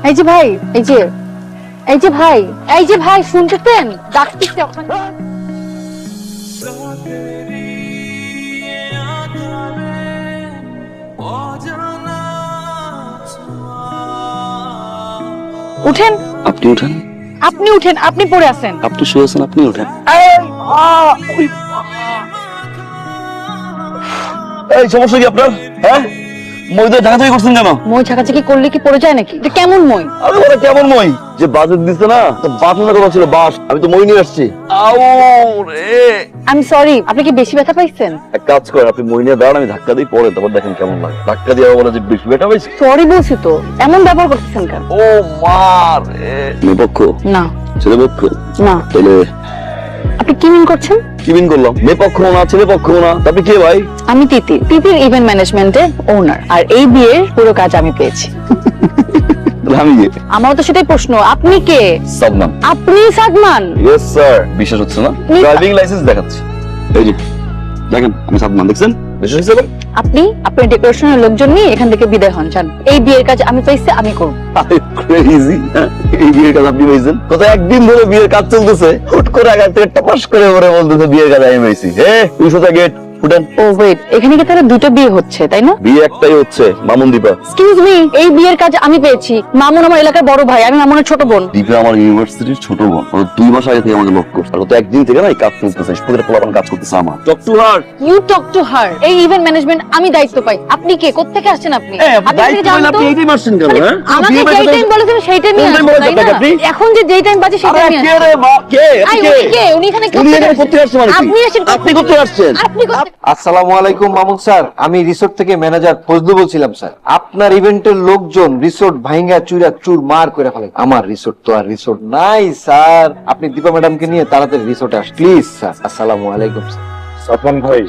এই যে ভাই, এই যে ভাই শুনতেছেন? ডাকতেছি ওখানে। উঠেন। আপনি উঠেন। আপনি উঠেন, আপনি পড়ে আছেন। আপনি শুয়ে আছেন, আপনি উঠেন। এই সমস্যা কি আপনার? হ্যাঁ, মই তো ঢাকা থেকে করছেন কেন? মই ঝাঁকাঝাঁকি করলে কি পড়ে যায় নাকি? এটা কেমন মই? আরে ওরা কেমন মই? যে বাজেট দিচ্ছে না, তো বাস না কথা ছিল বাস। আমি তো মই নিয়ে আসছি। আউ রে, আমি সরি, আপনি কি বেশি ব্যথা পাইছেন? এক কাজ করেন, আপনি মই নিয়ে দাঁড়ান, আমি ধাক্কা দিই, পরে তারপর দেখেন কেমন লাগে। ধাক্কা দিয়ে বলে যে বেশি ব্যথা পাইছি। সরি বলছি তো, এমন ব্যবহার করতেছেন কেন? ও মা রে, মেয়ে পক্ষ না ছেলে পক্ষ না, তাহলে আপনি কি মিন করছেন? কি বিন করলাম? মেয়ে পক্ষ না ছেলে পক্ষ না, আপনি কে ভাই? আমি তিতির ইভেন্ট ম্যানেজমেন্টের ওনার, আর এই বিয়ের পুরো কাজ আমি পেয়েছি। তাহলে আমি কে? আমারও তো সেটাই প্রশ্ন, আপনি কে? সাদমান। আপনি সাদমান? Yes sir. বিশ্বাস হচ্ছে না? ড্রাইভিং লাইসেন্স দেখাচ্ছি, এই যে দেখেন, আমি সাদমান। দেখছেন? বিশ্বাস হচ্ছে না? আপনি আপনার ডেকোরেশনের লোকজন নিয়ে এখান থেকে বিদায় হন, যান। এই বিয়ের কাজ আমি পাইছি, আমি করব। ক্রেজি। এই বিয়ের কাজ আপনি পাইছেন? কত একদিন ধরে বিয়ের কাজ চলতেছে, হুট করে আগে থেকে টপাস করে পরে বলতেছে বিয়ের কাজ আমি পাইছি। তুই সোজা গেট ফুটেন। ও ওয়েট, এখানে কি তাহলে দুটো বিয়ে হচ্ছে, তাই না? বিয়ে একটাই হচ্ছে, মামুন দীপা। এক্সকিউজ মি, এই বিয়ের কাজ আমি পেয়েছি। মামুন আমার এলাকার বড় ভাই, আমি মামুনের ছোট বোন। দীপা আমার ইউনিভার্সিটির ছোট বোন। ও 2 মাস আগে থেকে আমাকে লক করছে, আর ও তো একদিন থেকে না এই কাজ চলতেছে, প্রতিটা পোলাপান কাজ করতেছে আমার। Talk to her. You talk to her. এই ইভেন্ট ম্যানেজমেন্ট আমি দায়িত্ব পাই। আপনি কে? কোত্থেকে আসছেন আপনি? আপনি থেকে জানেন তো? এইটাই মারছেন কেন? হ্যাঁ, আমাকে যেই টাইম বলেছেন সেই টাইমই কোন time আসছেন, বলেছেন তাই না? আপনি? এখন যে যেই টাইম বাজে সেই আরে টাইমই কে আসছেন। রে মা? কে? আই, কে? উনি কে? উনি এখানে উনি এখানে কোত্থেকে করতে আসছেন মানে কি? আপনি এসেছেন আপনি করতে আসছেন? আপনি কোত্থেকে? আসসালামু আলাইকুম মামুন স্যার, আমি রিসোর্ট থেকে ম্যানেজার ফজলু বলছিলাম স্যার। আপনার ইভেন্টের লোকজন রিসোর্ট ভাঙা চুরা চুর মার করে ফেলে। আমার রিসোর্ট তো আর রিসোর্ট নাই স্যার। আপনি দীপা ম্যাডামকে নিয়ে তাড়াতাড়ি রিসোর্টে আস প্লিজ স্যার। আসসালামু আলাইকুম স্যার। সাদমান ভাই,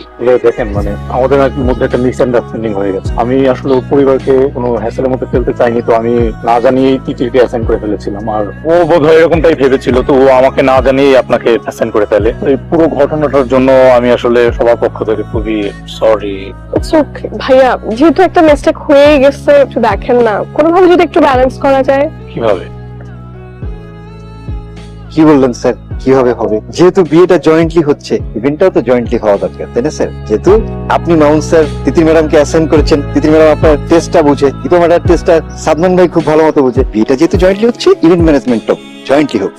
দেখেন মানে আমাদের মধ্যে একটা মিসআন্ডারস্ট্যান্ডিং হয়ে গেছে। আমি আসলে ওর পরিবারকে কোনো হ্যাসেলের মধ্যে ফেলতে চাইনি, তো আমি না জানিয়েই তিতিরকে অ্যাসাইন করে ফেলেছিলাম। আর ও বোধহয় এরকমটাই ভেবেছিল, তো ও আমাকে না জানিয়েই আপনাকে অ্যাসাইন করে ফেলে। এই পুরো ঘটনাটার জন্য আমি আসলে সবার পক্ষ থেকে খুবই সরি। ওকে ভাইয়া, যেহেতু একটা মিস্টেক হয়ে গেছে, একটু দেখেন না কোনোভাবে যদি একটু ব্যালেন্স করা যায়। কিভাবে? কি বললেন স্যার? কিভাবে হবে? যেহেতু বিয়েটা জয়েন্টলি হচ্ছে, ইভেন্টটাও তো জয়েন্টলি হওয়া দরকার, তাই না স্যার? যেহেতু আপনি মামুন স্যার তিতির ম্যাডামকে অ্যাসাইন করেছেন, তিতির ম্যাডাম আপনার টেস্টটা বুঝে, দীপা ম্যাডাম টেস্টটা সাদমান ভাই খুব ভালো মতো বুঝে, বিয়েটা যেহেতু জয়েন্টলি হচ্ছে, ইভেন্ট ম্যানেজমেন্টটাও জয়েন্টলি হোক।